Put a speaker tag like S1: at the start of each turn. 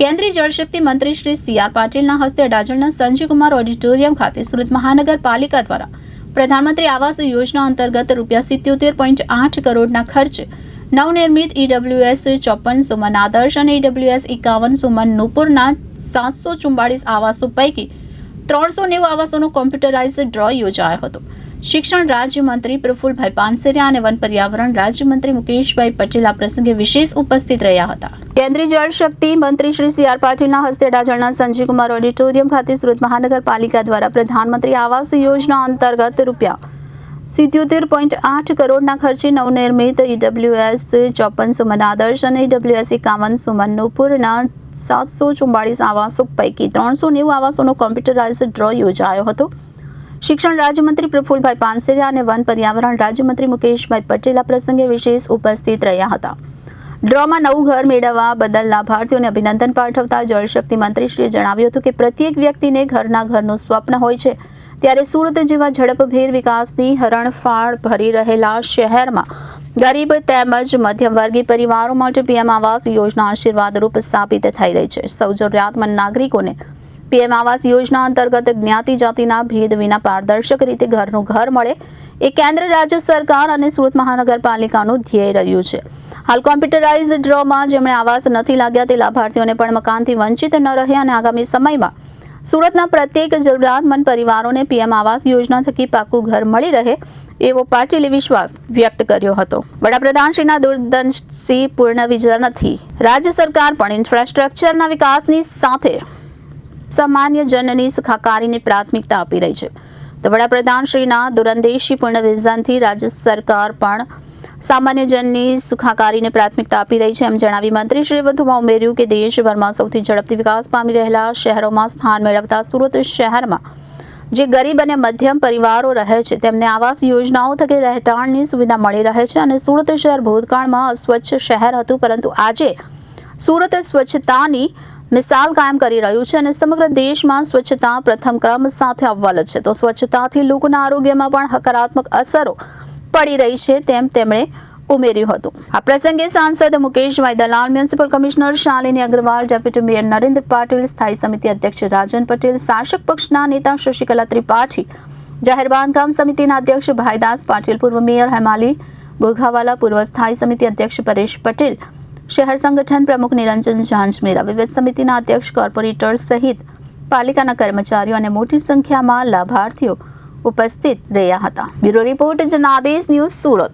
S1: કેન્દ્રીય જળશક્તિ મંત્રી શ્રી સી.આર. પાટીલના હસ્તે અડાજણના સંજીવકુમાર ઓડિટોરિયમ ખાતે સુરત મહાનગરપાલિકા દ્વારા પ્રધાનમંત્રી આવાસ યોજના અંતર્ગત ₹77.8 કરોડના ખર્ચે નવનિર્મિત EWS 54 સુમન આદર્શ અને EWS 51 સુમન નુપુરના 744 આવાસો પૈકી 390 આવાસોનો કોમ્પ્યુટરાઇઝ્ડ ડ્રો યોજાયો હતો. શિક્ષણ રાજ્યમંત્રી પ્રફુલભાઈ પાનસેરિયા અને વન પર્યાવરણ રાજ્યમંત્રી મુકેશભાઈ પટેલ આ પ્રસંગે વિશેષ ઉપસ્થિત રહ્યા હતા. કેન્દ્રીય જળશક્તિ મંત્રી શ્રી સી.આર. પાટીલના હસ્તે અડાજણના સંજીવકુમાર ઓડિટોરિયમ ખાતે સુરત મહાનગરપાલિકા દ્વારા પ્રધાનમંત્રી આવાસ યોજના અંતર્ગત ₹77.8 કરોડના ખર્ચે નવનિર્મિત EWS 54 સુમન આદર્શ અને EWS 51 સુમન નુપુરના 744 આવાસો પૈકી 390 આવાસોનો કોમ્પ્યુટરાઇઝ્ડ ડ્રો યોજાયો હતો. શિક્ષણ રાજ્યમંત્રી પ્રફુલભાઈ પાનસેરિયા અને વન પર્યાવરણ રાજ્યમંત્રી મુકેશભાઈ પટેલ આ પ્રસંગે વિશેષ ઉપસ્થિત રહ્યા હતા. ડ્રોમાં નવું ઘર મેળવવા બદલ લાભાર્થીઓને અભિનંદન પાઠવતા જળશક્તિ મંત્રીશ્રીએ જણાવ્યું હતું કે પ્રત્યેક વ્યક્તિને ઘરનું સ્વપ્ન હોય છે, ત્યારે સુરત જેવા ઝડપભેર વિકાસની હરણફાળ ભરી રહેલા શહેરમાં ગરીબ તેમજ મધ્યમવર્ગીય પરિવારો માટે પીએમ આવાસ યોજના આશીર્વાદરૂપ સાબિત થઈ રહી છે. સૌ જરૂરિયાતમંદ નાગરિકોને પીએમ આવાસ યોજના અંતર્ગત જ્ઞાતિ જાતિના ભેદ વિના પારદર્શક રીતે ઘરનું ઘર મળે એ કેન્દ્ર રાજ્ય સરકાર અને સુરત મહાનગરપાલિકાનું ધ્યેય રહ્યું છે. હાલ કોમ્પ્યુટરાઇઝ્ડ ડ્રોમાં જેમણે આવાસ નથી લાગ્યા તે લાભાર્થીઓને પણ મકાનથી વંચિત ન રહે અને આગામી સમયમાં સુરતના પ્રત્યેક જરૂરિયાતમંદ પરિવારોને પીએમ આવાસ યોજના થકી પાકું ઘર મળી રહે એવો પાટીલે વિશ્વાસ વ્યક્ત કર્યો હતો. વડાપ્રધાનશ્રીના દૂરદર્શી પૂર્ણ વિઝન નથી. રાજ્ય સરકાર પણ ઇન્ફ્રાસ્ટ્રક્ચરના વિકાસની સાથે સામાન્ય જનની સુખાકારીને પ્રાથમિકતા આપી રહી છે. તો વડાપ્રધાનશ્રીના દૂરંદેશી પૂર્ણ વિઝનથી રાજ્ય સરકાર પણ સામાન્ય જનની સુખાકારીને પ્રાથમિકતા આપી રહી છે એમ જણાવી મંત્રીશ્રીએ વધુમાં ઉમેર્યું કે દેશભરમાં સૌથી ઝડપથી વિકાસ પામી રહેલા શહેરોમાં સ્થાન મેળવતા સુરત શહેરમાં જે ગરીબ અને મધ્યમ પરિવારો રહે છે તેમને આવાસ યોજનાઓ થકી રહેઠાણની સુવિધા મળી રહે છે અને સુરત શહેર ભૂતકાળમાં અસ્વચ્છ શહેર હતું, પરંતુ આજે સુરત સ્વચ્છતાની મિસાલ કાયમ કરી રહ્યું છે અને સમગ્ર દેશમાં સ્વચ્છતા પ્રથમ ક્રમ સાથે અવ્વલ છે. તો સ્વચ્છતાથી લોકોના આરોગ્યમાં પણ હકારાત્મક અસરો પડી રહી છે તેમ તેમણે ઉમેર્યું હતું. આ પ્રસંગે સાંસદ Mukeshbhai Dalal, municipal commissioner Shalini Agarwal, deputy mayor Narendra Patil, સ્થાયી સમિતિ અધ્યક્ષ રાજન પટેલ, શાસક પક્ષના નેતા શશિકલા ત્રિપાઠી, જાહેર બાંધકામ સમિતિના અધ્યક્ષ ભાઈદાસ પાટીલ, પૂર્વ મેયર હેમાલી બોઘાવાલા, પૂર્વ સ્થાયી સમિતિ અધ્યક્ષ પરેશ પટેલ, શહેર સંગઠન પ્રમુખ નિરંજન ઝાંઝમેરા, વિવિધ સમિતિના અધ્યક્ષ, કોર્પોરેટર સહિત પાલિકાના કર્મચારીઓ અને મોટી સંખ્યામાં લાભાર્થીઓ ઉપસ્થિત રહ્યા હતા. Bureau report Janadesh news, Surat.